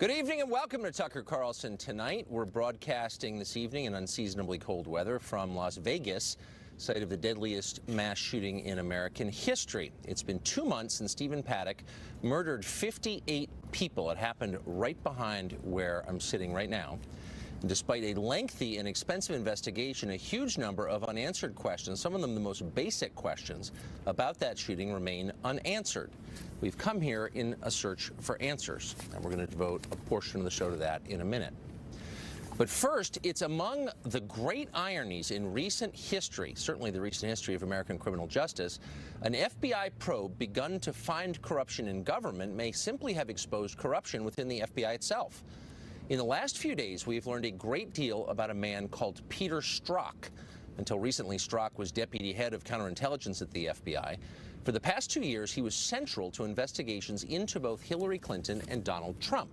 Good evening and welcome to Tucker Carlson Tonight. We're broadcasting this evening in unseasonably cold weather from Las Vegas, site of the deadliest mass shooting in American history. It's been 2 months since Stephen Paddock murdered 58 people. It happened right behind where I'm sitting right now. Despite a lengthy and expensive investigation, a huge number of unanswered questions, some of them the most basic questions about that shooting, remain unanswered. We've come here in a search for answers, and we're going to devote a portion of the show to that in a minute. But first, it's among the great ironies in recent history, certainly the recent history of American criminal justice, an FBI probe begun to find corruption in government may simply have exposed corruption within the FBI itself. In the last few days, we've learned a great deal about a man called Peter Strzok. Until recently, Strzok was deputy head of counterintelligence at the FBI. For the past 2 years, he was central to investigations into both Hillary Clinton and Donald Trump.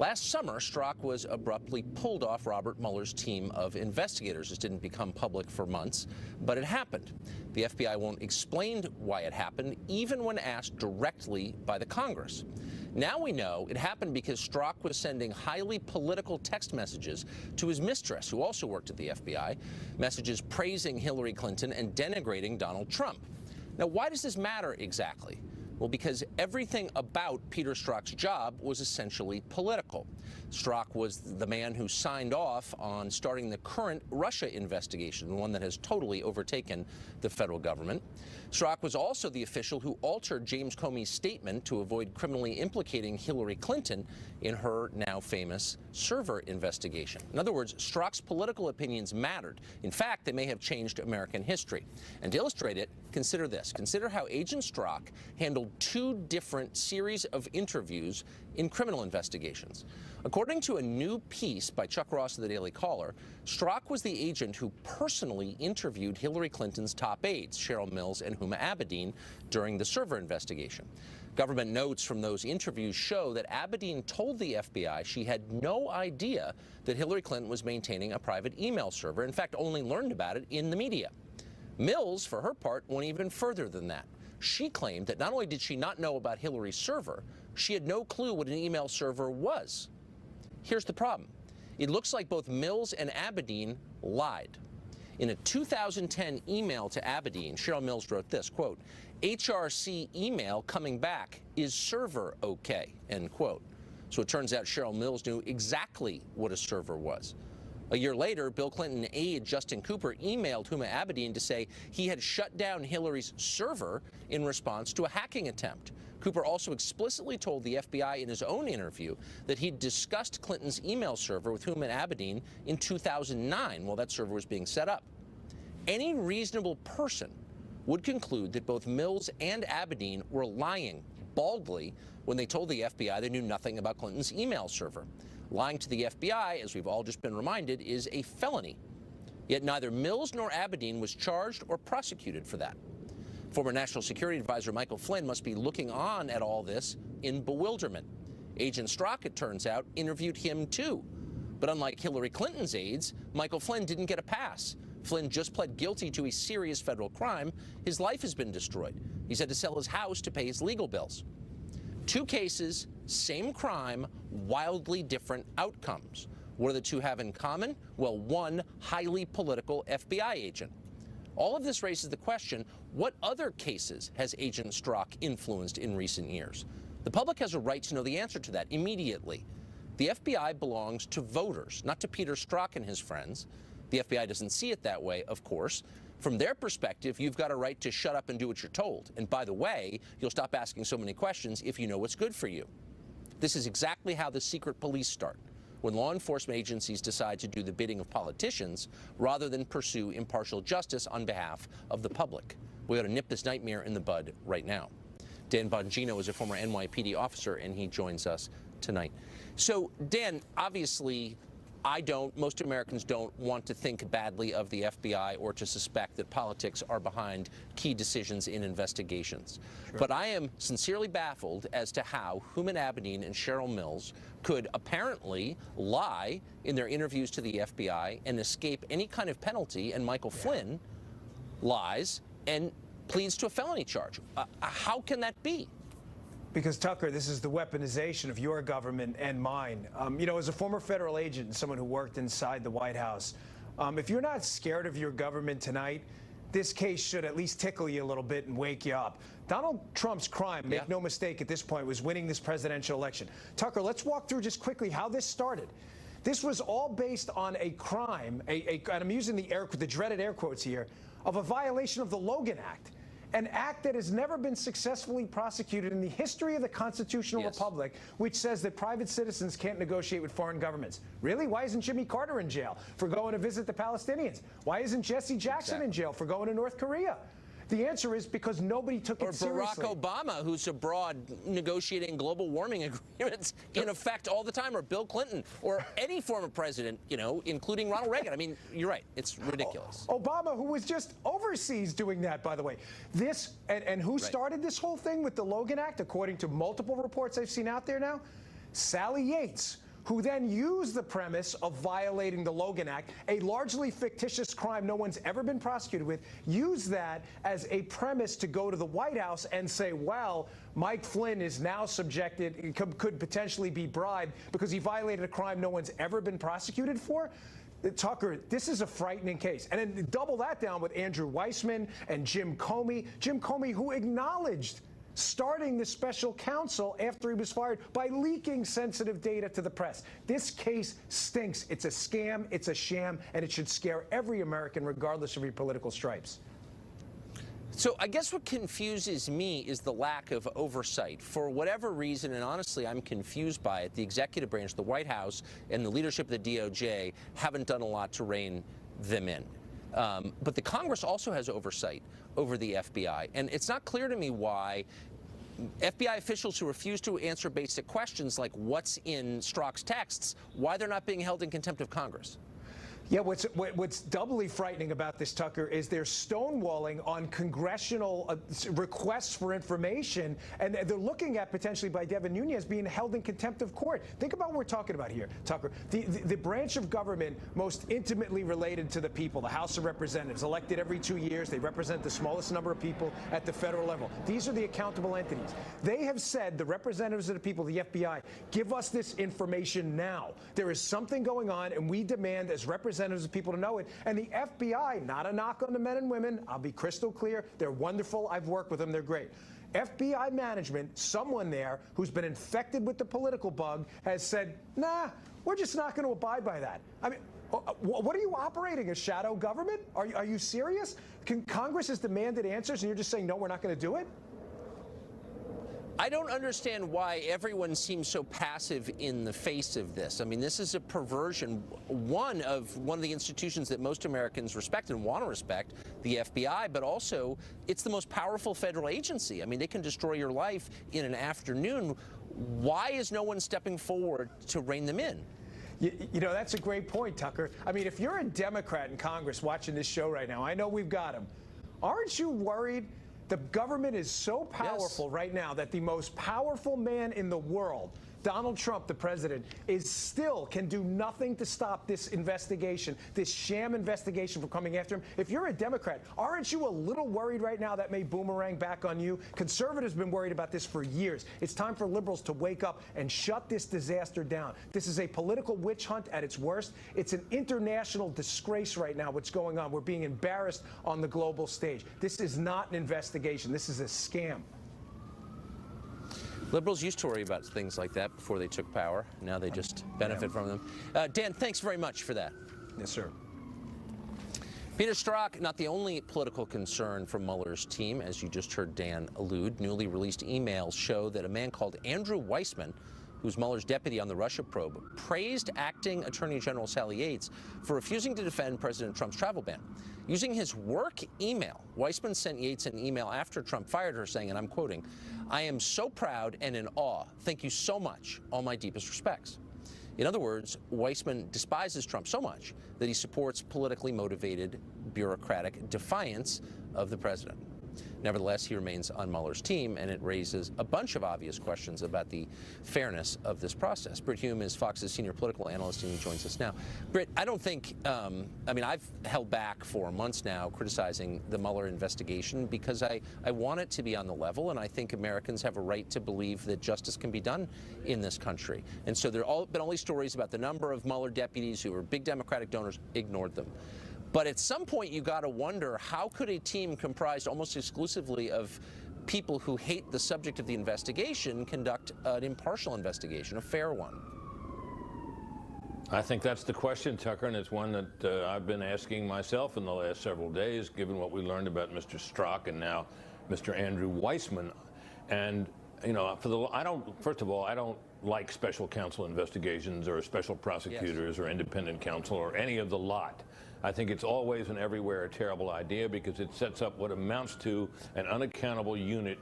Last summer, Strzok was abruptly pulled off Robert Mueller's team of investigators. This didn't become public for months, but it happened. The FBI won't explain why it happened, even when asked directly by the Congress. Now we know it happened because Strzok was sending highly political text messages to his mistress, who also worked at the FBI, messages praising Hillary Clinton and denigrating Donald Trump. Now, why does this matter exactly? Well, because everything about Peter Strzok's job was essentially political. Strzok was the man who signed off on starting the current Russia investigation, the one that has totally overtaken the federal government. Strzok was also the official who altered James Comey's statement to avoid criminally implicating Hillary Clinton in her now famous server investigation. In other words, Strzok's political opinions mattered. In fact, they may have changed American history. And to illustrate it, consider this. Consider how Agent Strzok handled 2 different series of interviews in criminal investigations. According to a new piece by Chuck Ross of the Daily Caller, Strzok was the agent who personally interviewed Hillary Clinton's top aides, Cheryl Mills and Huma Abedin, during the server investigation. Government notes from those interviews show that Abedin told the FBI she had no idea that Hillary Clinton was maintaining a private email server, in fact, only learned about it in the media. Mills, for her part, went even further than that. She claimed that not only did she not know about Hillary's server, she had no clue what an email server was. Here's the problem. It looks like both Mills and Abedin lied. In a 2010 email to Abedin, Cheryl Mills wrote this, quote, "HRC email coming back, is server okay," end quote. So it turns out Cheryl Mills knew exactly what a server was. A year later, Bill Clinton aide Justin Cooper emailed Huma Abedin to say he had shut down Hillary's server in response to a hacking attempt. Cooper also explicitly told the FBI in his own interview that he'd discussed Clinton's email server with Huma Abedin in 2009 while that server was being set up. Any reasonable person would conclude that both Mills and Abedin were lying baldly when they told the FBI they knew nothing about Clinton's email server. Lying to the FBI, as we've all just been reminded, is a felony. Yet neither Mills nor Abedin was charged or prosecuted for that. Former National Security Advisor Michael Flynn must be looking on at all this in bewilderment. Agent Strzok, it turns out, interviewed him too. But unlike Hillary Clinton's aides, Michael Flynn didn't get a pass. Flynn just pled guilty to a serious federal crime. His life has been destroyed. He's had to sell his house to pay his legal bills. 2 cases, same crime, wildly different outcomes. What do the 2 have in common? Well, one highly political FBI agent. All of this raises the question, what other cases has Agent Strzok influenced in recent years? The public has a right to know the answer to that immediately. The FBI belongs to voters, not to Peter Strzok and his friends. The FBI doesn't see it that way, of course. From their perspective, you've got a right to shut up and do what you're told. And by the way, you'll stop asking so many questions if you know what's good for you. This is exactly how the secret police start, when law enforcement agencies decide to do the bidding of politicians rather than pursue impartial justice on behalf of the public. We ought to nip this nightmare in the bud right now. Dan Bongino is a former NYPD officer, and he joins us tonight. So, Dan, obviously, most Americans don't want to think badly of the FBI or to suspect that politics are behind key decisions in investigations. Sure. But I am sincerely baffled as to how Huma Abedin and Cheryl Mills could apparently lie in their interviews to the FBI and escape any kind of penalty, and Michael Flynn lies and pleads to a felony charge. How can that be? Because, Tucker, this is the weaponization of your government and mine. As a former federal agent and someone who worked inside the White House, if you're not scared of your government tonight, this case should at least tickle you a little bit and wake you up. Donald Trump's crime, make no mistake at this point, was winning this presidential election. Tucker, let's walk through just quickly how this started. This was all based on a crime, and I'm using the dreaded air quotes here, of a violation of the Logan Act. An act that has never been successfully prosecuted in the history of the constitutional republic, which says that private citizens can't negotiate with foreign governments. Really? Why isn't Jimmy Carter in jail for going to visit the Palestinians? Why isn't Jesse Jackson in jail for going to North Korea? The answer is because nobody took it seriously. Or Barack Obama, who's abroad negotiating global warming agreements in effect all the time, or Bill Clinton, or any former president, including Ronald Reagan. I mean, you're right. It's ridiculous. Obama, who was just overseas doing that, by the way. This, and who started this whole thing with the Logan Act, according to multiple reports I've seen out there now? Sally Yates, who then used the premise of violating the Logan Act, a largely fictitious crime no one's ever been prosecuted with, used that as a premise to go to the White House and say, well, Mike Flynn is now subjected, could potentially be bribed because he violated a crime no one's ever been prosecuted for. Tucker, this is a frightening case. And then double that down with Andrew Weissman and Jim Comey. Jim Comey, who acknowledged starting the special counsel after he was fired by leaking sensitive data to the press. This case stinks. It's a scam, it's a sham, and it should scare every American, regardless of your political stripes. So I guess what confuses me is the lack of oversight. For whatever reason, and honestly, I'm confused by it, the executive branch, the White House, and the leadership of the DOJ haven't done a lot to rein them in. But the Congress also has oversight over the FBI, and it's not clear to me why FBI officials who refuse to answer basic questions like what's in Strzok's texts, why they're not being held in contempt of Congress. Yeah, what's doubly frightening about this, Tucker, is they're stonewalling on congressional requests for information, and they're looking at potentially by Devin Nunes being held in contempt of court. Think about what we're talking about here, Tucker. The branch of government most intimately related to the people, the House of Representatives, elected every 2 years. They represent the smallest number of people at the federal level. These are the accountable entities. They have said, the representatives of the people, the FBI, give us this information now. There is something going on, and we demand as representatives of people to know it. And the FBI, not a knock on the men and women, I'll be crystal clear, they're wonderful. I've worked with them. They're great. FBI management, someone there who's been infected with the political bug, has said, nah, we're just not going to abide by that. I mean, what are you operating, a shadow government? Are you serious? Congress has demanded answers, and you're just saying, no, we're not going to do it? I don't understand why everyone seems so passive in the face of this. I mean, this is a perversion, one of the institutions that most Americans respect and want to respect, the FBI, but also it's the most powerful federal agency. I mean, they can destroy your life in an afternoon. Why is no one stepping forward to rein them in? That's a great point, Tucker. I mean, if you're a Democrat in Congress watching this show right now, I know we've got them. Aren't you worried? The government is so powerful right now that the most powerful man in the world, Donald Trump, the president, can do nothing to stop this investigation, this sham investigation from coming after him. If you're a Democrat, aren't you a little worried right now that may boomerang back on you? Conservatives have been worried about this for years. It's time for liberals to wake up and shut this disaster down. This is a political witch hunt at its worst. It's an international disgrace right now, what's going on. We're being embarrassed on the global stage. This is not an investigation. This is a scam. Liberals used to worry about things like that before they took power. Now they just benefit from them. Dan, thanks very much for that. Yes, sir. Peter Strzok, not the only political concern from Mueller's team, as you just heard Dan allude. Newly released emails show that a man called Andrew Weissman, who's Mueller's deputy on the Russia probe, praised acting Attorney General Sally Yates for refusing to defend President Trump's travel ban. Using his work email, Weissman sent Yates an email after Trump fired her saying, and I'm quoting, "I am so proud and in awe. Thank you so much. All my deepest respects." In other words, Weissman despises Trump so much that he supports politically motivated bureaucratic defiance of the president. Nevertheless, he remains on Mueller's team, and it raises a bunch of obvious questions about the fairness of this process. Britt Hume is Fox's senior political analyst, and he joins us now. Britt, I don't think, I mean, I've held back for months now criticizing the Mueller investigation because I want it to be on the level, and I think Americans have a right to believe that justice can be done in this country. And so there have been all these stories about the number of Mueller deputies who were big Democratic donors, ignored them. But at some point, you got to wonder, how could a team comprised almost exclusively of people who hate the subject of the investigation conduct an impartial investigation, a fair one? I think that's the question, Tucker, and it's one that I've been asking myself in the last several days, given what we learned about Mr. Strzok and now Mr. Andrew Weissman. And, you know, first of all, I don't like special counsel investigations or special prosecutors or independent counsel or any of the lot. I think it's always and everywhere a terrible idea because it sets up what amounts to an unaccountable unit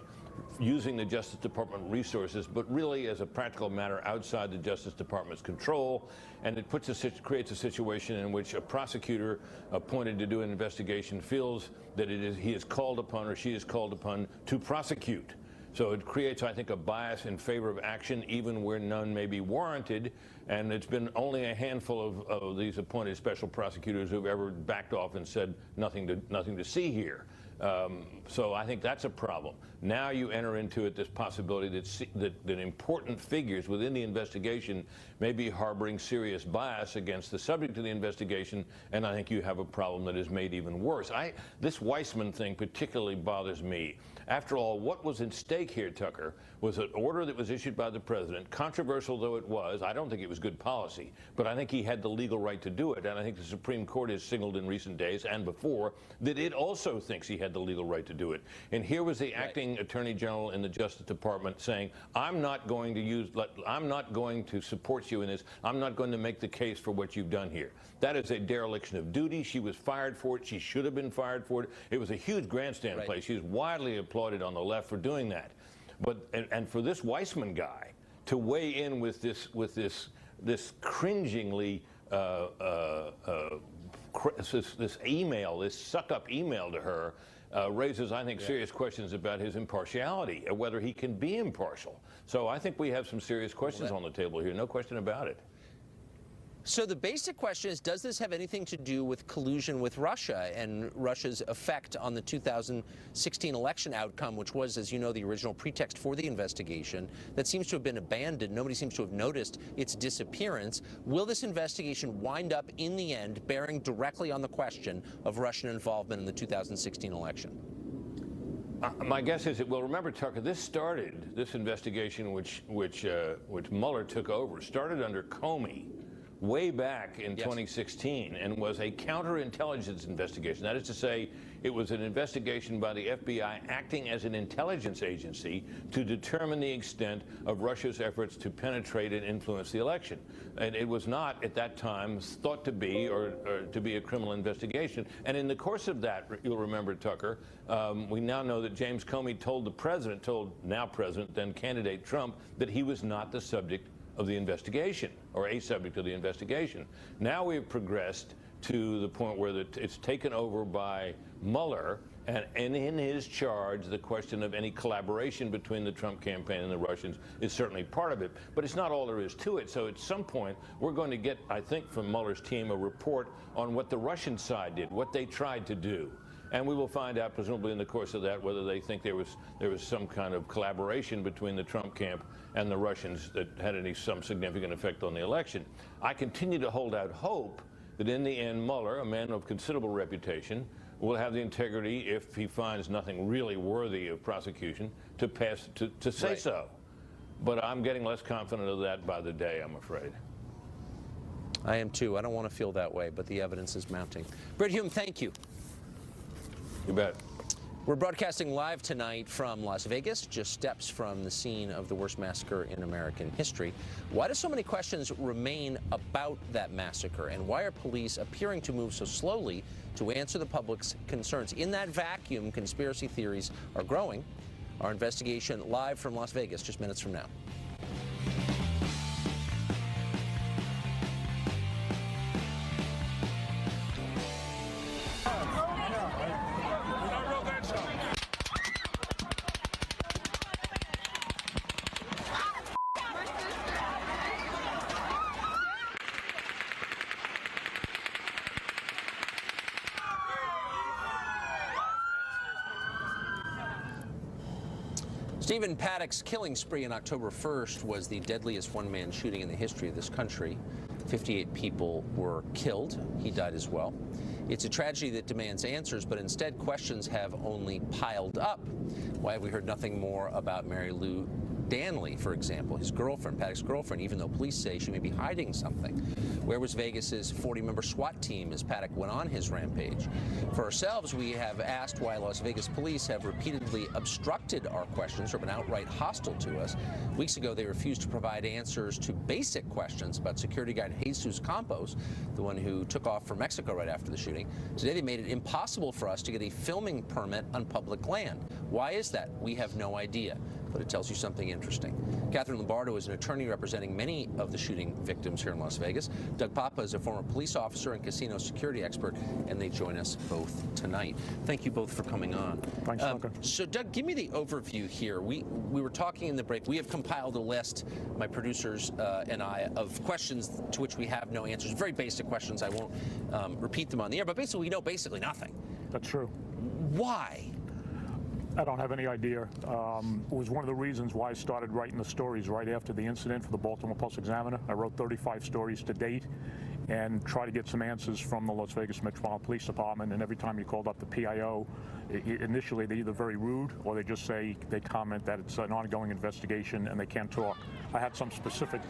using the Justice Department resources, but really as a practical matter outside the Justice Department's control. And it creates a situation in which a prosecutor appointed to do an investigation feels that he is called upon or she is called upon to prosecute. So it creates, I think, a bias in favor of action, even where none may be warranted. And it's been only a handful of these appointed special prosecutors who've ever backed off and said nothing to see here. So I think that's a problem. Now you enter into it this possibility that important figures within the investigation may be harboring serious bias against the subject of the investigation, and I think you have a problem that is made even worse. This Weissman thing particularly bothers me. After all, what was at stake here, Tucker, was an order that was issued by the president, controversial though it was. I don't think it was good policy, but I think he had the legal right to do it, and I think the Supreme Court has signaled in recent days and before that it also thinks he had the legal right to do it. And here was the acting Attorney General in the Justice Department saying, I'm not going to support you in this. I'm not going to make the case for what you've done here. That is a dereliction of duty. She was fired for it. She should have been fired for it. It was a huge grandstand play. She was widely applauded on the left for doing that. But and for this Weissman guy to weigh in with this cringingly this email, this suck-up email to her, raises, I think, serious questions about his impartiality, or whether he can be impartial. So I think we have some serious questions on the table here, no question about it. So the basic question is, does this have anything to do with collusion with Russia and Russia's effect on the 2016 election outcome, which was, as you know, the original pretext for the investigation that seems to have been abandoned? Nobody seems to have noticed its disappearance. Will this investigation wind up, in the end, bearing directly on the question of Russian involvement in the 2016 election? My guess is it will. Remember, Tucker, this investigation, which Mueller took over, started under Comey way back in 2016 and was a counterintelligence investigation. That is to say, it was an investigation by the FBI acting as an intelligence agency to determine the extent of Russia's efforts to penetrate and influence the election. And it was not, at that time, thought to be or to be a criminal investigation. And in the course of that, you'll remember, Tucker, we now know that James Comey told the president, now president, then candidate Trump, that he was not the subject of the investigation, or a subject of the investigation. Now we've progressed to the point where it's taken over by Mueller, and in his charge, the question of any collaboration between the Trump campaign and the Russians is certainly part of it, but it's not all there is to it. So at some point, we're going to get, I think, from Mueller's team, a report on what the Russian side did, what they tried to do. And we will find out, presumably in the course of that, whether they think there was some kind of collaboration between the Trump camp and the Russians that had some significant effect on the election. I continue to hold out hope that in the end, Mueller, a man of considerable reputation, will have the integrity, if he finds nothing really worthy of prosecution, to say so. But I'm getting less confident of that by the day, I'm afraid. I am too. I don't want to feel that way, but the evidence is mounting. Britt Hume, thank you. You bet. We're broadcasting live tonight from Las Vegas, just steps from the scene of the worst massacre in American history. Why do so many questions remain about that massacre, and why are police appearing to move so slowly to answer the public's concerns? In that vacuum, conspiracy theories are growing. Our investigation live from Las Vegas, just minutes from now. Stephen Paddock's killing spree on October 1st was the deadliest one-man shooting in the history of this country. 58 people were killed. He died as well. It's a tragedy that demands answers, but instead questions have only piled up. Why have we heard nothing more about Mary Lou Danley, for example, his girlfriend, Paddock's girlfriend, even though police say she may be hiding something? Where was Vegas's 40-member SWAT team as Paddock went on his rampage? For ourselves, we have asked why Las Vegas police have repeatedly obstructed our questions or been outright hostile to us. Weeks ago, they refused to provide answers to basic questions about security guard Jesus Campos, the one who took off for Mexico right after the shooting. Today, they made it impossible for us to get a filming permit on public land. Why is that? We have no idea, but it tells you something interesting. Catherine Lombardo is an attorney representing many of the shooting victims here in Las Vegas. Doug Papa is a former police officer and casino security expert, and they join us both tonight. Thank you both for coming on. Thanks, Tucker. So, Doug, give me the overview here. We were talking in the break. We have compiled a list, my producers and I, of questions to which we have no answers. Very basic questions. I won't repeat them on the air, but basically we know basically nothing. That's true. Why? I don't have any idea. It was one of the reasons why I started writing the stories right after the incident for the Baltimore Post-Examiner. I wrote 35 stories to date and try to get some answers from the Las Vegas Metropolitan Police Department. And every time you called up the PIO, initially they're either very rude or they just say, they comment that it's an ongoing investigation and they can't talk. I had some specific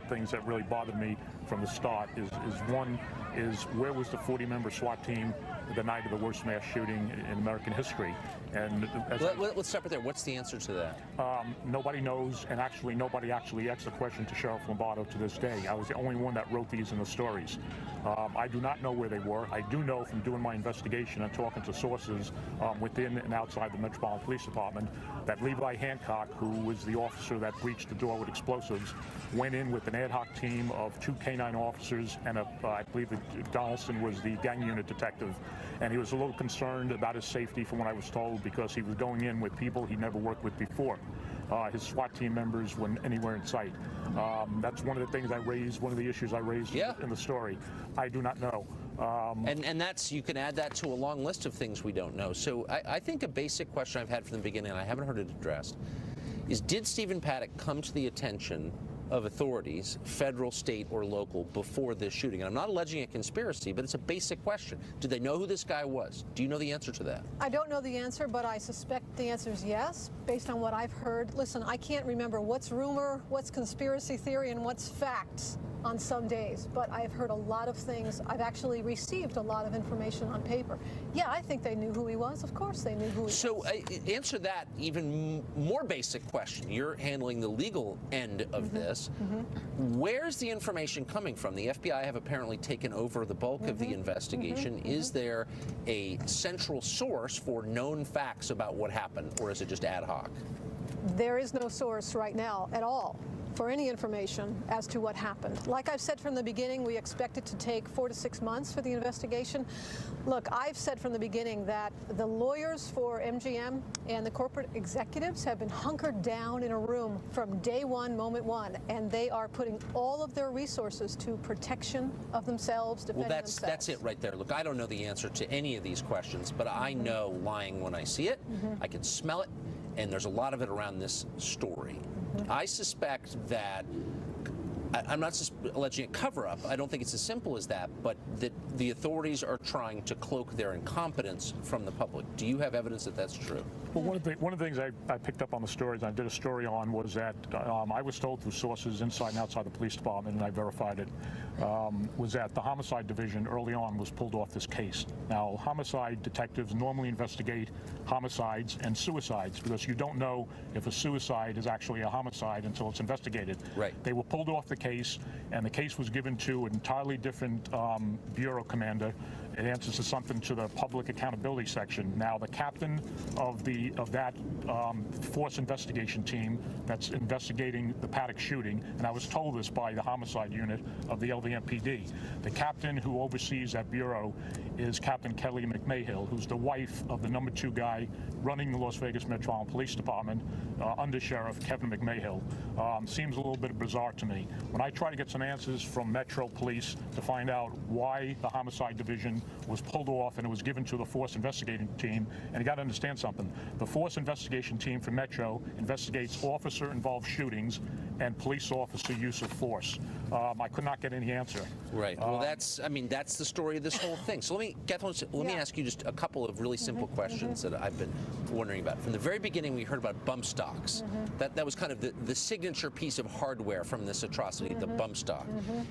things that really bothered me from the start. One is where was the 40-member SWAT team the night of the worst mass shooting in American history? And let's start right there. What's the answer to that? Nobody knows, and actually nobody actually asked the question to Sheriff Lombardo to this day. I was the only one that wrote these in the stories. I do not know where they were. I do know from doing my investigation and talking to sources within and outside the Metropolitan Police Department that Levi Hancock, who was the officer that breached the door with explosives, went in with an ad hoc team of 2 canine officers and I believe that Carlson was the gang unit detective. And he was a little concerned about his safety from what I was told because he was going in with people he never worked with before. His SWAT team members weren't anywhere in sight. That's one of the things I raised, one of the issues I raised in the story. I do not know. And that's, you can add that to a long list of things we don't know. So I think a basic question I've had from the beginning, and I haven't heard it addressed, is did Stephen Paddock come to the attention of authorities, federal, state, or local, before this shooting? And I'm not alleging a conspiracy, but it's a basic question. Did they know who this guy was? Do you know the answer to that? I don't know the answer, but I suspect the answer is yes, based on what I've heard. Listen, I can't remember what's rumor, what's conspiracy theory, and what's facts on some days, but I've heard a lot of things. I've actually received a lot of information on paper. Yeah, I think they knew who he was. Of course they knew who he was. So answer that even more basic question. You're handling the legal end of this. Where's the information coming from? The FBI have apparently taken over the bulk of the investigation. Is there a central source for known facts about what happened, or is it just ad hoc? There is no source right now at all for any information as to what happened. Like I've said from the beginning, we expect it to take 4 to 6 months for the investigation. Look, I've said from the beginning that the lawyers for MGM and the corporate executives have been hunkered down in a room from day one, moment one, and they are putting all of their resources to protection of themselves, defending themselves. Well, that's it right there. Look, I don't know the answer to any of these questions, but I know lying when I see it. I can smell it, and there's a lot of it around this story. I suspect that, I'm not alleging a cover-up, I don't think it's as simple as that, but that the authorities are trying to cloak their incompetence from the public. Do you have evidence that that's true? Well, one of the things I picked up on the stories I did a story on was that I was told through sources inside and outside the police department, and I verified it, was that the homicide division early on was pulled off this case. Now, homicide detectives normally investigate homicides and suicides because you don't know if a suicide is actually a homicide until it's investigated. Right. They were pulled off the case, and the case was given to an entirely different bureau commander. It answers to something to the public accountability section. Now, the captain of that force investigation team that's investigating the Paddock shooting, and I was told this by the homicide unit of the LVMPD, the captain who oversees that bureau is Captain Kelly McMahill, who's the wife of the #2 guy running the Las Vegas Metropolitan Police Department, Under Sheriff Kevin McMahill. Seems a little bit bizarre to me. When I try to get some answers from Metro Police to find out why the homicide division was pulled off and it was given to the force investigating team. And you got to understand something. The force investigation team for Metro investigates officer-involved shootings and police officer use of force. I could not get any answer. Right. Well, that's the story of this whole thing. So Kathleen, let me ask you just a couple of really simple questions that I've been wondering about. From the very beginning, we heard about bump stocks. That was kind of the signature piece of hardware from this atrocity, the bump stock.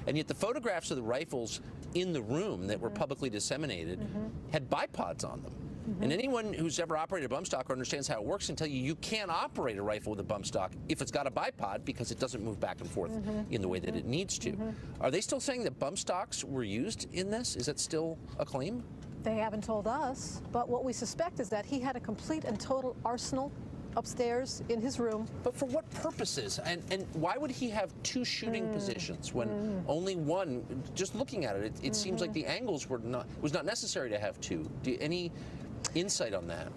And yet the photographs of the rifles in the room that were publicly disseminated had bipods on them. And anyone who's ever operated a bump stock or understands how it works can tell you you can't operate a rifle with a bump stock if it's got a bipod because it doesn't move back and forth in the way that it needs to. Are they still saying that bump stocks were used in this? Is that still a claim? They haven't told us, but what we suspect is that he had a complete and total arsenal upstairs in his room. But for what purposes? And why would he have two shooting positions when only one? Just looking at it, it seems like the angles was not necessary to have two. Any insight on that?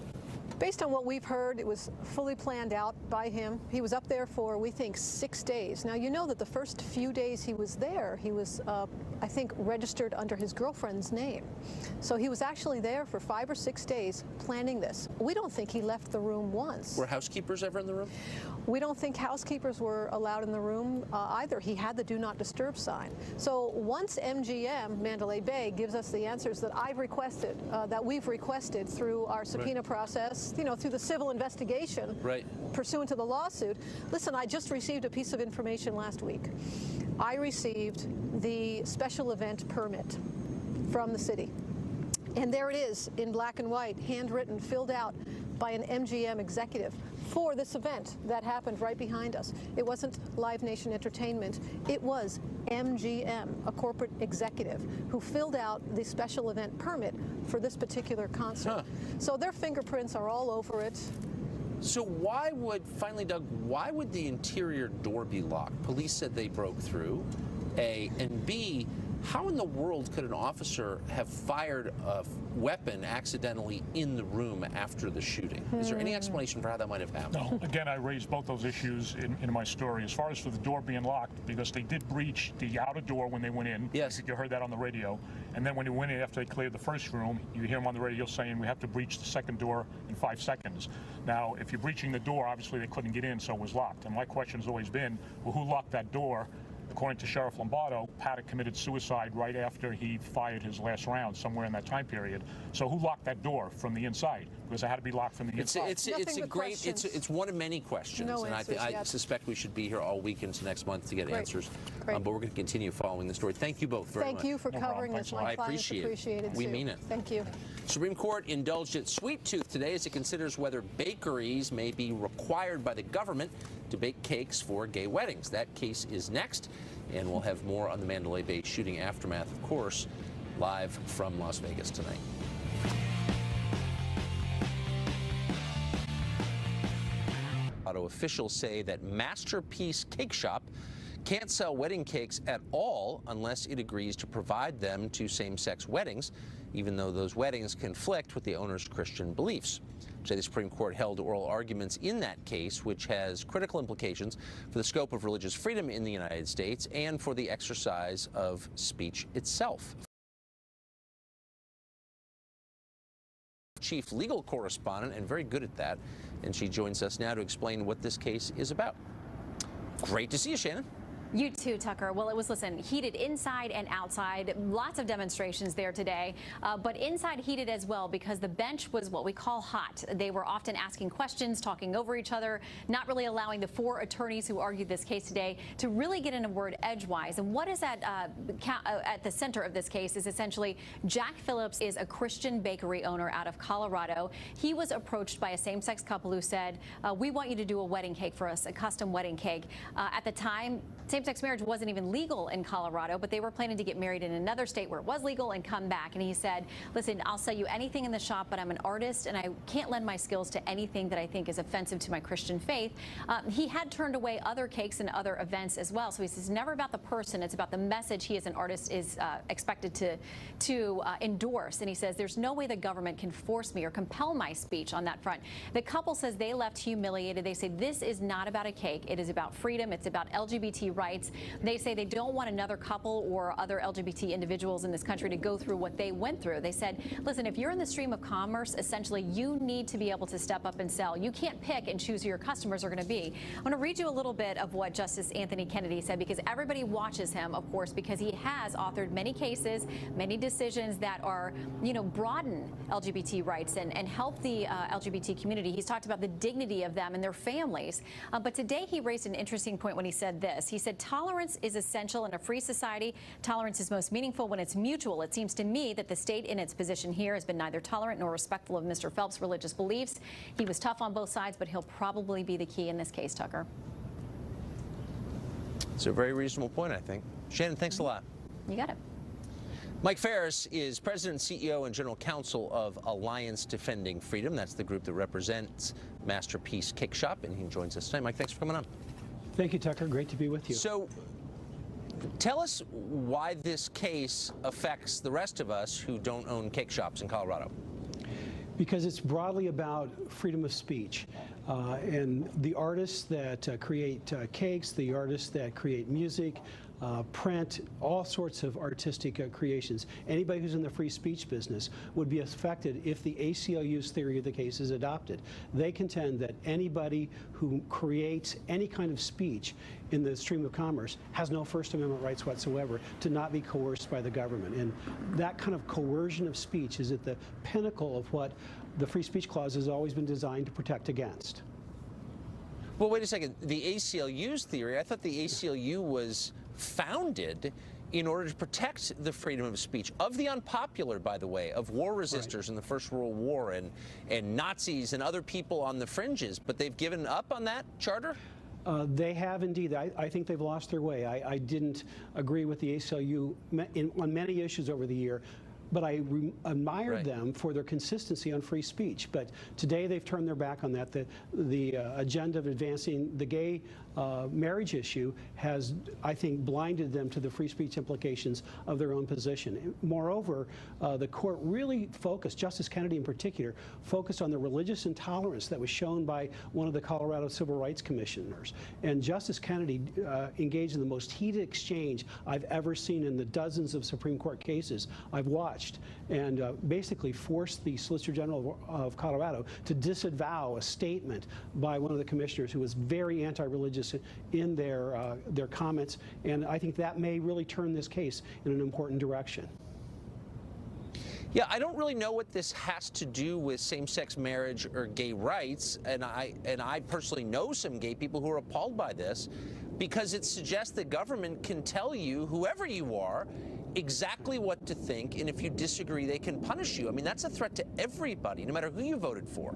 Based on what we've heard, it was fully planned out by him. He was up there for, we think, 6 days. Now, you know that the first few days he was there, he was, I think, registered under his girlfriend's name. So he was actually there for 5 or 6 days planning this. We don't think he left the room once. Were housekeepers ever in the room? We don't think housekeepers were allowed in the room either. He had the do not disturb sign. So once MGM, Mandalay Bay, gives us the answers that I've requested, that we've requested through our subpoena process, you know, through the civil investigation pursuant to the lawsuit. Listen, I just received a piece of information last week. I received the special event permit from the city. And there it is in black and white, handwritten, filled out by an MGM executive for this event that happened right behind us. It wasn't Live Nation Entertainment. It was MGM, a corporate executive, who filled out the special event permit for this particular concert. So their fingerprints are all over it. So why would, finally, Doug, why would the interior door be locked? Police said they broke through, A, and B, how in the world could an officer have fired a weapon accidentally in the room after the shooting? Is there any explanation for how that might have happened? No. Again, I raised both those issues in my story. As far as for the door being locked, because they did breach the outer door when they went in. Yes. You heard that on the radio. And then when they went in after they cleared the first room, you hear them on the radio saying we have to breach the second door in 5 seconds. Now, if you're breaching the door, obviously they couldn't get in, so it was locked. And my question has always been, well, who locked that door? According to Sheriff Lombardo, Paddock committed suicide right after he fired his last round, somewhere in that time period. So who locked that door from the inside? Because it had to be locked from the inside. It's one of many questions, No and answers I yet. suspect we should be here all week into next month to get answers. But we're going to continue following the story. Thank you both very much. Thank you for covering this. My I clients appreciate it We too. mean it. Thank you. Supreme Court indulged its sweet tooth today as it considers whether bakeries may be required by the government to bake cakes for gay weddings. That case is next, and we'll have more on the Mandalay Bay shooting aftermath, of course, live from Las Vegas tonight. Officials say that Masterpiece Cake Shop can't sell wedding cakes at all unless it agrees to provide them to same-sex weddings, even though those weddings conflict with the owner's Christian beliefs. Today, the Supreme Court held oral arguments in that case, which has critical implications for the scope of religious freedom in the United States and for the exercise of speech itself. Chief legal correspondent, and very good at that, and she joins us now to explain what this case is about. Great to see you, Shannon. You too, Tucker. Well, it was, listen, heated inside and outside. Lots of demonstrations there today, but inside heated as well because the bench was what we call hot. They were often asking questions, talking over each other, not really allowing the 4 attorneys who argued this case today to really get in a word edgewise. And what is at the center of this case is essentially Jack Phillips is a Christian bakery owner out of Colorado. He was approached by a same-sex couple who said, we want you to do a wedding cake for us, a custom wedding cake. At the time, same-sex marriage wasn't even legal in Colorado, but they were planning to get married in another state where it was legal and come back. And he said, listen, I'll sell you anything in the shop, but I'm an artist and I can't lend my skills to anything that I think is offensive to my Christian faith. He had turned away other cakes and other events as well. So he says, never about the person. It's about the message he as an artist is expected to endorse. And he says, there's no way the government can force me or compel my speech on that front. The couple says they left humiliated. They say this is not about a cake. It is about freedom. It's about LGBT rights. rights. They say they don't want another couple or other LGBT individuals in this country to go through what they went through. They said, listen, if you're in the stream of commerce, essentially you need to be able to step up and sell. You can't pick and choose who your customers are going to be. I want to read you a little bit of what Justice Anthony Kennedy said, because everybody watches him, of course, because he has authored many cases, many decisions that are, broaden LGBT rights and help the LGBT community. He's talked about the dignity of them and their families. But today he raised an interesting point when he said this. He said, tolerance is essential in a free society. Tolerance is most meaningful when it's mutual. It seems to me that the state in its position here has been neither tolerant nor respectful of Mr. Phelps' religious beliefs. He was tough on both sides, but he'll probably be the key in this case, Tucker. It's a very reasonable point, I think. Shannon, thanks a lot. You got it. Mike Ferris is President, CEO, and General Counsel of Alliance Defending Freedom. That's the group that represents Masterpiece Cake Shop, and he joins us tonight. Mike, thanks for coming on. Thank you, Tucker. Great to be with you. So, tell us why this case affects the rest of us who don't own cake shops in Colorado. Because it's broadly about freedom of speech. And the artists that create cakes, the artists that create music, print, all sorts of artistic creations. Anybody who's in the free speech business would be affected if the ACLU's theory of the case is adopted. They contend that anybody who creates any kind of speech in the stream of commerce has no First Amendment rights whatsoever to not be coerced by the government. And that kind of coercion of speech is at the pinnacle of what the Free Speech Clause has always been designed to protect against. Well, wait a second. The ACLU's theory, I thought the ACLU was founded in order to protect the freedom of speech of the unpopular, by the way, of war resistors in the First World War and Nazis and other people on the fringes. But they've given up on that charter? They have indeed. I think they've lost their way. I didn't agree with the ACLU on many issues over the year, but I admired them for their consistency on free speech. But today they've turned their back on that. The agenda of advancing the gay marriage issue has, I think, blinded them to the free speech implications of their own position. Moreover, the court really focused, Justice Kennedy in particular, focused on the religious intolerance that was shown by one of the Colorado Civil Rights Commissioners. And Justice Kennedy engaged in the most heated exchange I've ever seen in the dozens of Supreme Court cases I've watched, and basically forced the Solicitor General of Colorado to disavow a statement by one of the commissioners who was very anti-religious in their comments, and I think that may really turn this case in an important direction. Yeah, I don't really know what this has to do with same-sex marriage or gay rights, and I personally know some gay people who are appalled by this, because it suggests that government can tell you, whoever you are, exactly what to think, and if you disagree, they can punish you. I mean, that's a threat to everybody, no matter who you voted for.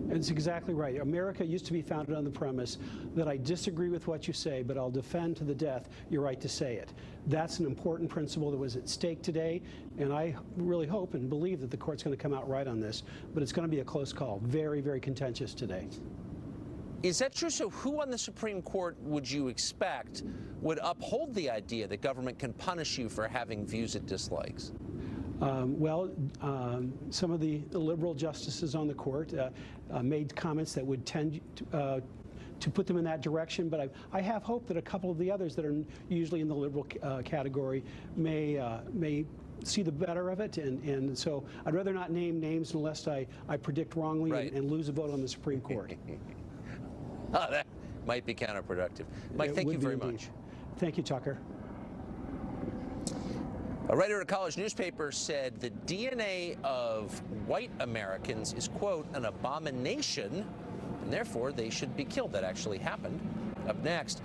That's exactly right. America used to be founded on the premise that I disagree with what you say, but I'll defend to the death your right to say it. That's an important principle that was at stake today, and I really hope and believe that the court's going to come out right on this, but it's going to be a close call. Very, very contentious today. Is that true? So who on the Supreme Court would you expect would uphold the idea that government can punish you for having views it dislikes? Some of the liberal justices on the court made comments that would tend to put them in that direction, but I have hope that a couple of the others that are usually in the liberal category may see the better of it, and so I'd rather not name names unless I predict wrongly and lose a vote on the Supreme Court. Oh, that might be counterproductive. Mike, thank you very much. Thank you, Tucker. A writer at a college newspaper said the DNA of white Americans is, quote, an abomination, and therefore they should be killed. That actually happened. Up next,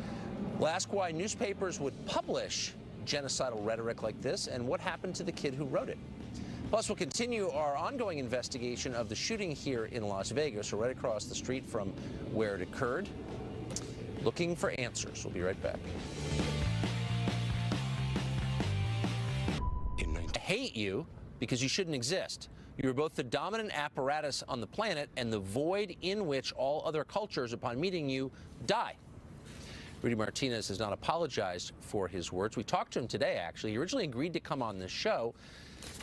we'll ask why newspapers would publish genocidal rhetoric like this and what happened to the kid who wrote it. Plus, we'll continue our ongoing investigation of the shooting here in Las Vegas, or right across the street from where it occurred. Looking for answers. We'll be right back. I hate you because you shouldn't exist. You are both the dominant apparatus on the planet and the void in which all other cultures, upon meeting you, die. Rudy Martinez has not apologized for his words. We talked to him today, actually. He originally agreed to come on this show,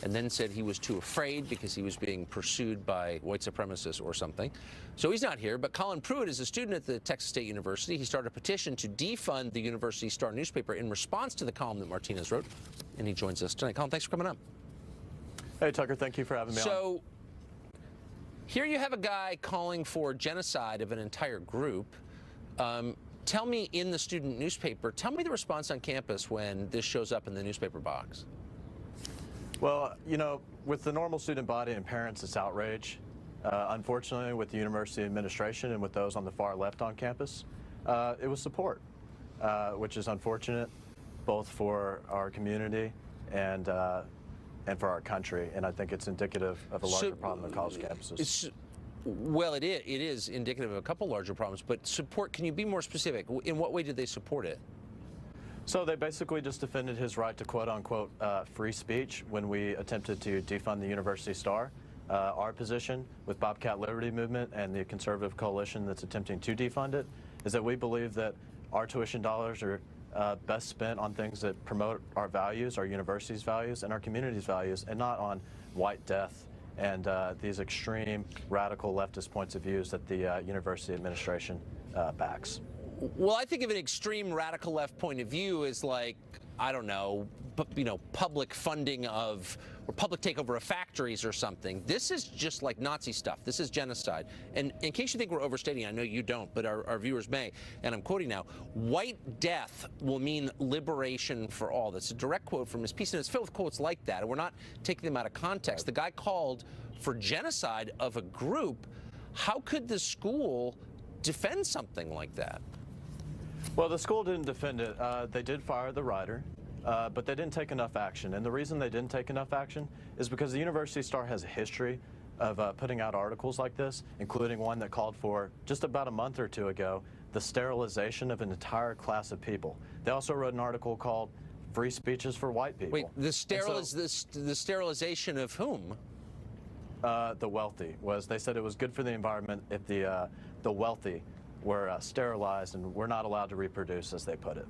and then said he was too afraid because he was being pursued by white supremacists or something. So he's not here. But Colin Pruitt is a student at the Texas State University. He started a petition to defund the University Star newspaper in response to the column that Martinez wrote, and he joins us tonight. Colin, thanks for coming up. Hey, Tucker, thank you for having me on. So here you have a guy calling for genocide of an entire group. Tell me, in the student newspaper, tell me the response on campus when this shows up in the newspaper box. Well, you know, with the normal student body and parents, it's outrage. Unfortunately, with the university administration and with those on the far left on campus, it was support, which is unfortunate both for our community and for our country. And I think it's indicative of a larger problem on college campuses. Well, it is indicative of a couple larger problems, but support, can you be more specific? In what way did they support it? So they basically just defended his right to quote-unquote free speech when we attempted to defund the University Star. Our position with Bobcat Liberty Movement and the conservative coalition that's attempting to defund it is that we believe that our tuition dollars are best spent on things that promote our values, our university's values, and our community's values, and not on white death and these extreme radical leftist points of views that the university administration backs. Well, I think of an extreme radical left point of view as like, I don't know, public funding of, or public takeover of factories or something. This is just like Nazi stuff. This is genocide. And in case you think we're overstating, I know you don't, but our viewers may, and I'm quoting now, white death will mean liberation for all. That's a direct quote from his piece, and it's filled with quotes like that, and we're not taking them out of context. The guy called for genocide of a group. How could the school defend something like that? Well, the school didn't defend it. They did fire the writer, but they didn't take enough action. And the reason they didn't take enough action is because the University Star has a history of putting out articles like this, including one that called for, just about a month or two ago, the sterilization of an entire class of people. They also wrote an article called Free Speeches for White People. Wait, the sterilization of whom? The wealthy. They said it was good for the environment if the wealthy were sterilized and were not allowed to reproduce, as they put it.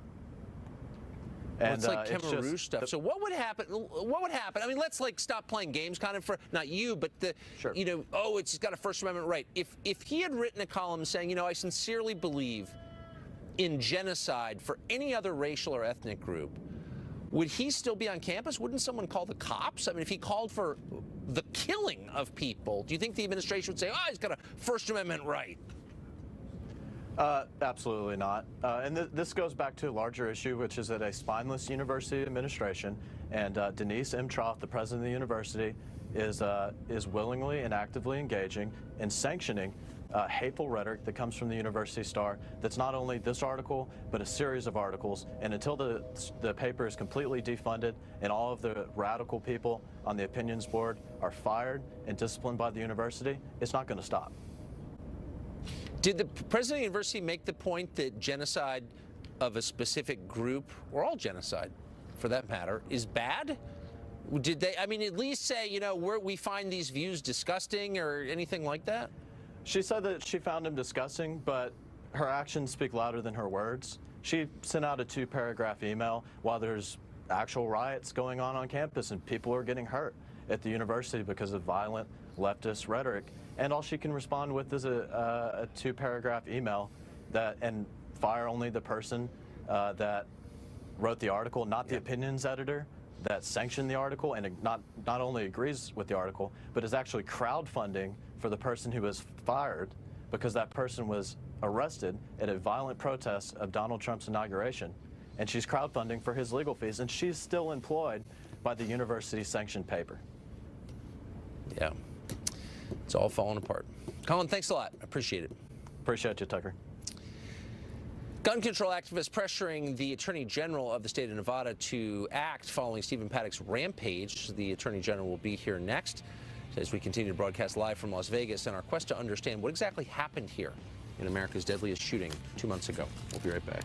And it's like Khmer Rouge stuff. So what would happen? What would happen? I mean, let's like stop playing games, kind of, for not you, but the, sure. It's got a First Amendment right. If he had written a column saying, I sincerely believe in genocide for any other racial or ethnic group, would he still be on campus? Wouldn't someone call the cops? I mean, if he called for the killing of people, do you think the administration would say, he's got a First Amendment right? Absolutely not. And this goes back to a larger issue, which is that a spineless university administration and Denise M. Trout, the president of the university, is willingly and actively engaging in sanctioning hateful rhetoric that comes from the University Star. That's not only this article, but a series of articles. And until the paper is completely defunded and all of the radical people on the opinions board are fired and disciplined by the university, it's not going to stop. Did the president of the university make the point that genocide of a specific group, or all genocide for that matter, is bad? Did they, at least say, we find these views disgusting or anything like that? She said that she found him disgusting, but her actions speak louder than her words. She sent out a 2-paragraph email while there's actual riots going on campus and people are getting hurt at the university because of violent leftist rhetoric. And all she can respond with is a 2-paragraph email and fire only the person that wrote the article, not the opinions editor that sanctioned the article and not only agrees with the article, but is actually crowdfunding for the person who was fired because that person was arrested at a violent protest of Donald Trump's inauguration. And she's crowdfunding for his legal fees, and she's still employed by the university's sanctioned paper. Yeah. It's all falling apart. Colin, thanks a lot. I appreciate it. Appreciate you, Tucker. Gun control activists pressuring the Attorney General of the state of Nevada to act following Stephen Paddock's rampage. The Attorney General will be here next as we continue to broadcast live from Las Vegas in our quest to understand what exactly happened here in America's deadliest shooting 2 months ago. We'll be right back.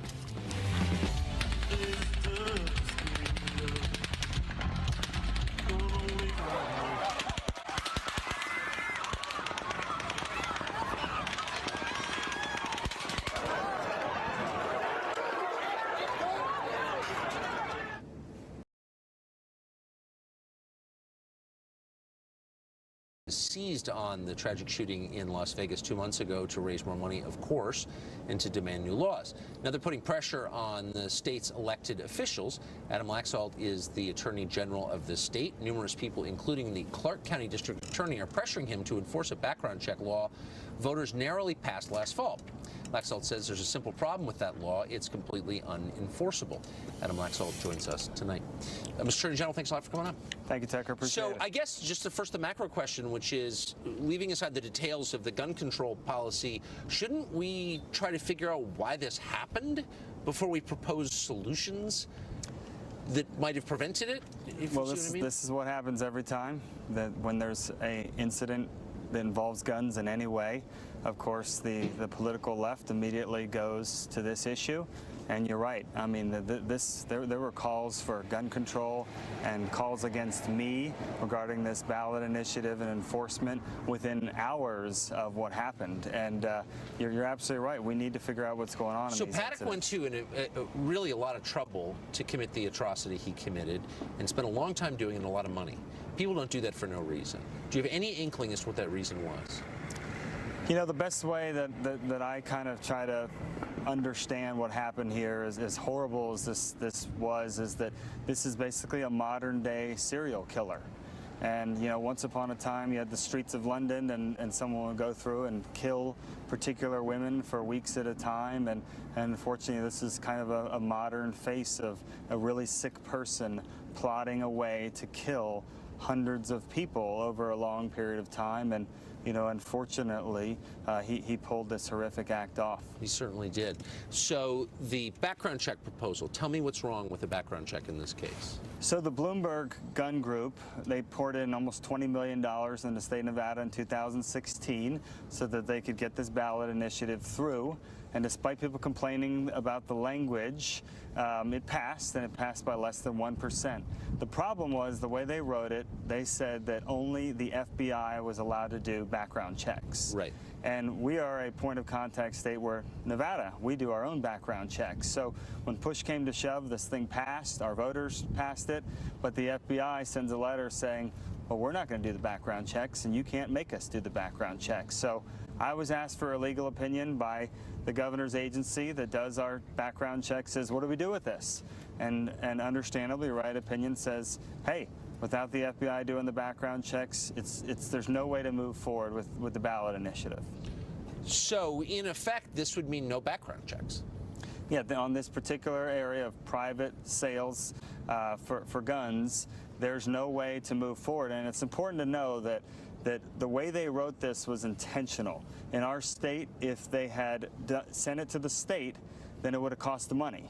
seized on the tragic shooting in Las Vegas 2 months ago to raise more money, of course, and to demand new laws. Now they're putting pressure on the state's elected officials. Adam Laxalt is the Attorney General of the state. Numerous people, including the Clark County District Attorney, are pressuring him to enforce a background check law voters narrowly passed last fall. Laxalt says there's a simple problem with that law. It's completely unenforceable. Adam Laxalt joins us tonight. Mr. Attorney General, thanks a lot for coming on. Thank you, Tucker. Appreciate it. So I guess just the macro question, which is, leaving aside the details of the gun control policy, shouldn't we try to figure out why this happened before we propose solutions that might have prevented it? Well, this is what happens every time, that when there's an incident that involves guns in any way, of course, the political left immediately goes to this issue. And you're right. I mean, there were calls for gun control and calls against me regarding this ballot initiative and enforcement within hours of what happened. And you're absolutely right. We need to figure out what's going on. So in these Paddock went to really a lot of trouble to commit the atrocity he committed and spent a long time doing it and a lot of money. People don't do that for no reason. Do you have any inkling as to what that reason was? You know, the best way that I kind of try to understand what happened here, is as horrible as this was, is that this is basically a modern-day serial killer. And, you know, once upon a time, you had the streets of London, and someone would go through and kill particular women for weeks at a time. And unfortunately, this is kind of a modern face of a really sick person plotting a way to kill hundreds of people over a long period of time. And you know, unfortunately, he pulled this horrific act off. He certainly did. So the background check proposal, tell me what's wrong with the background check in this case. So the Bloomberg Gun Group, they poured in almost $20 million in the state of Nevada in 2016 so that they could get this ballot initiative through. And despite people complaining about the language, it passed, and it passed by less than 1%. The problem was the way they wrote it, they said that only the FBI was allowed to do background checks. Right. And we are a point of contact state where Nevada, we do our own background checks. So when push came to shove, this thing passed, our voters passed it, but the FBI sends a letter saying, well, we're not going to do the background checks, and you can't make us do the background checks. So I was asked for a legal opinion by the governor's agency that does our background checks, says, what do we do with this? And understandably, right opinion says, hey, without the FBI doing the background checks, there's no way to move forward with the ballot initiative. So in effect, this would mean no background checks. Yeah, on this particular area of private sales for guns, there's no way to move forward. And it's important to know that the way they wrote this was intentional. In our state, if they had sent it to the state, then it would have cost the money.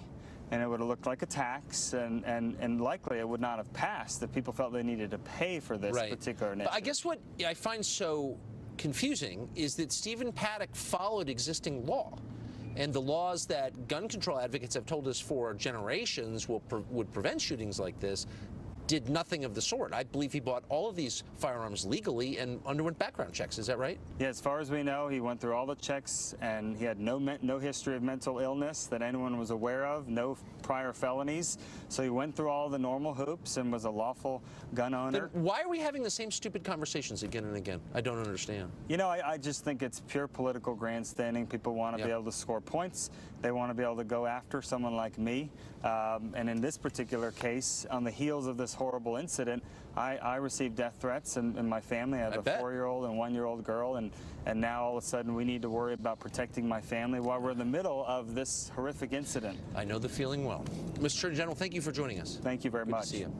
And it would have looked like a tax, and likely it would not have passed if people felt they needed to pay for this particular initiative. But I guess what I find so confusing is that Stephen Paddock followed existing law. And the laws that gun control advocates have told us for generations would prevent shootings like this did nothing of the sort. I believe he bought all of these firearms legally and underwent background checks. Is that right? Yeah, as far as we know, he went through all the checks, and he had no history of mental illness that anyone was aware of, no prior felonies. So he went through all the normal hoops and was a lawful gun owner. Then why are we having the same stupid conversations again and again? I don't understand. You know, I just think it's pure political grandstanding. People want to be able to score points. They want to be able to go after someone like me. And in this particular case, on the heels of this horrible incident, I received death threats, and my family. I have a 4-year-old and 1-year-old girl, and now all of a sudden we need to worry about protecting my family while we're in the middle of this horrific incident. I know the feeling well. Mr. Attorney General, thank you for joining us. Thank you very much. Good to see you.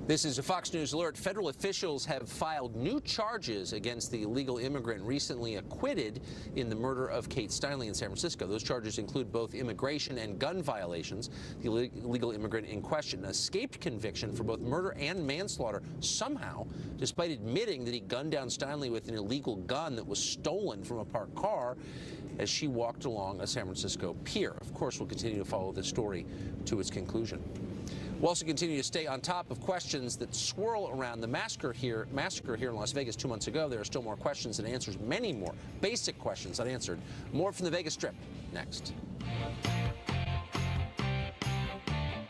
This is a Fox News alert. Federal officials have filed new charges against the illegal immigrant recently acquitted in the murder of Kate Steinle in San Francisco. Those charges include both immigration and gun violations. The illegal immigrant in question escaped conviction for both murder and manslaughter somehow, despite admitting that he gunned down Steinle with an illegal gun that was stolen from a parked car as she walked along a San Francisco pier. Of course, we'll continue to follow this story to its conclusion. We'll also continue to stay on top of questions that swirl around the massacre here in Las Vegas 2 months ago. There are still more questions and answers, many more basic questions unanswered. More from the Vegas Strip next.